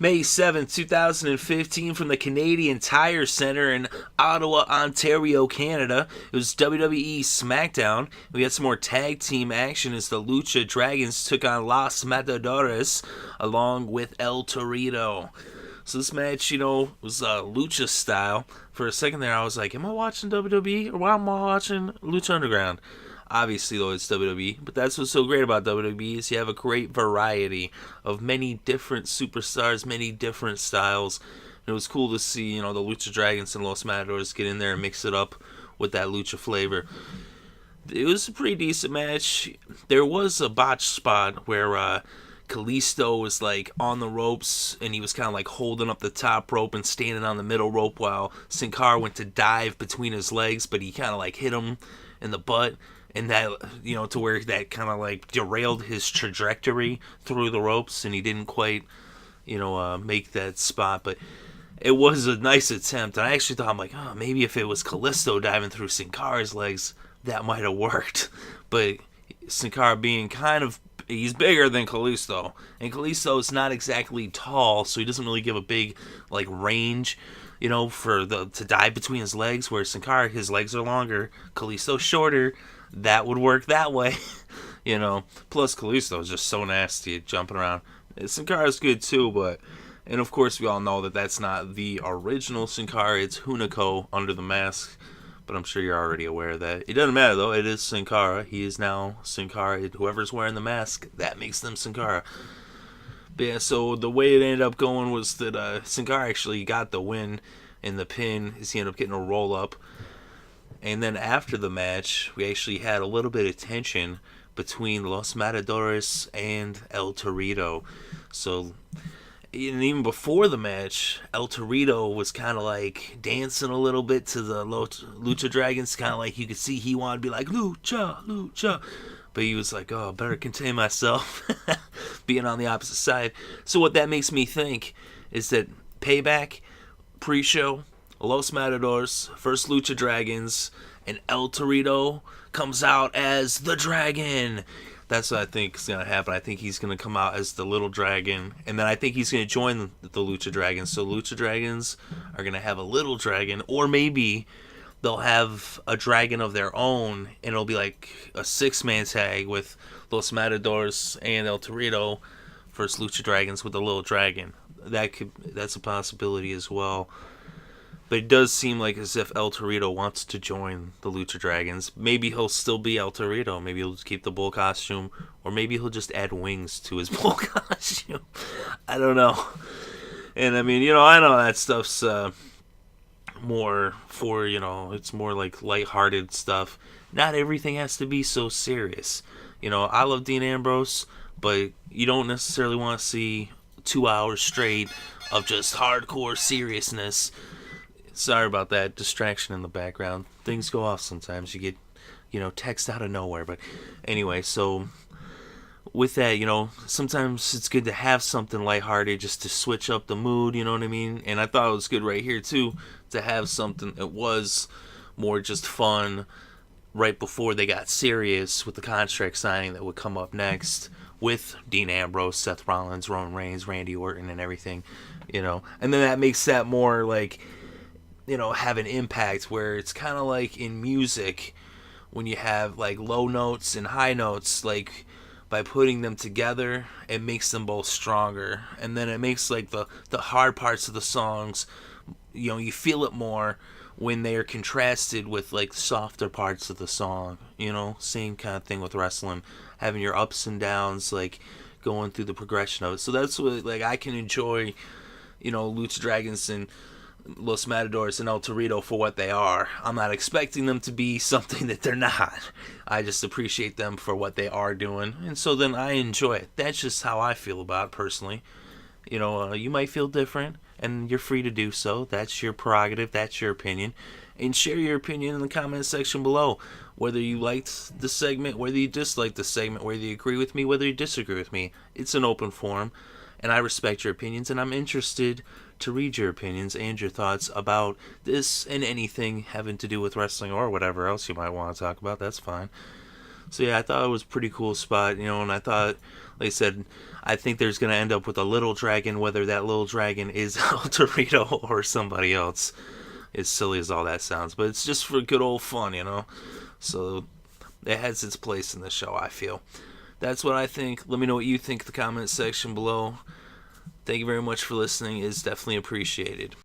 May 7th, 2015, from the Canadian Tire Center in Ottawa, Ontario, Canada. It was WWE SmackDown. We had some more tag team action as the Lucha Dragons took on Los Matadores along with El Torito. So this match, was Lucha style. For a second there, I was like, am I watching WWE or why am I watching Lucha Underground? Obviously, though, it's WWE, but that's what's so great about WWE is you have a great variety of many different superstars, many different styles. And it was cool to see, the Lucha Dragons and Los Matadores get in there and mix it up with that Lucha flavor. It was a pretty decent match. There was a botch spot where Kalisto was like on the ropes and he was kind of like holding up the top rope and standing on the middle rope while Sin Cara went to dive between his legs, but he kind of like hit him in the butt. And that, to where that kind of like derailed his trajectory through the ropes and he didn't quite, make that spot. But it was a nice attempt. And I actually thought, I'm like, oh, maybe if it was Kalisto diving through Sin Cara's legs, that might have worked. But Sin Cara being he's bigger than Kalisto. And Kalisto is not exactly tall, so he doesn't really give a big, range, to dive between his legs. Where Sin Cara, his legs are longer, Kalisto's shorter. That would work that way, Plus, Kalisto is just so nasty at jumping around. Sin Cara's good too, and of course we all know that that's not the original Sin Cara. It's Hunico under the mask, but I'm sure you're already aware of that. It doesn't matter though. It is Sin Cara. He is now Sin Cara. Whoever's wearing the mask, that makes them Sin Cara. But yeah, so the way it ended up going was that Sin Cara actually got the win in the pin, as he ended up getting a roll up. And then after the match, we actually had a little bit of tension between Los Matadores and El Torito. So, and even before the match, El Torito was kind of like dancing a little bit to the Lucha Dragons. Kind of like you could see he wanted to be like, Lucha, Lucha. But he was like, oh, better contain myself, being on the opposite side. So what that makes me think is that Payback, pre-show, Los Matadores, first Lucha Dragons, and El Torito comes out as the Dragon. That's what I think is going to happen. I think he's going to come out as the little dragon, and then I think he's going to join the Lucha Dragons. So Lucha Dragons are going to have a little dragon, or maybe they'll have a dragon of their own, and it'll be like a 6-man tag with Los Matadores and El Torito, first Lucha Dragons with a little dragon. That's a possibility as well. But it does seem like as if El Torito wants to join the Lucha Dragons. Maybe he'll still be El Torito. Maybe he'll just keep the bull costume. Or maybe he'll just add wings to his bull costume. I don't know. And I mean, I know that stuff's more for, it's more like lighthearted stuff. Not everything has to be so serious. I love Dean Ambrose, but you don't necessarily want to see 2 hours straight of just hardcore seriousness. Sorry about that distraction in the background. Things go off sometimes. You get, text out of nowhere. But anyway, so with that, sometimes it's good to have something lighthearted just to switch up the mood, you know what I mean? And I thought it was good right here, too, to have something that was more just fun right before they got serious with the contract signing that would come up next with Dean Ambrose, Seth Rollins, Roman Reigns, Randy Orton, and everything, And then that makes that more like, have an impact, where it's kind of like in music when you have like low notes and high notes, like by putting them together it makes them both stronger, and then it makes like the hard parts of the songs, you feel it more when they are contrasted with like softer parts of the song. Same kind of thing with wrestling, having your ups and downs, like going through the progression of it. So that's what I can enjoy Lucha Dragons and Los Matadores and El Torito for what they are. I'm not expecting them to be something that they're not. I just appreciate them for what they are doing, and so then I enjoy it. That's just how I feel about it personally. You might feel different, and you're free to do so. That's your prerogative. That's your opinion. And share your opinion in the comment section below. Whether you liked the segment, whether you disliked the segment, whether you agree with me, whether you disagree with me. It's an open forum, and I respect your opinions, and I'm interested to read your opinions and your thoughts about this and anything having to do with wrestling or whatever else you might want to talk about. That's fine. So yeah, I thought it was a pretty cool spot, and I thought, like I said, I think there's gonna end up with a little dragon, whether that little dragon is El Torito or somebody else. As silly as all that sounds, but it's just for good old fun. So it has its place in the show, I feel. That's what I think. Let me know what you think in the comment section below. Thank you very much for listening. It's definitely appreciated.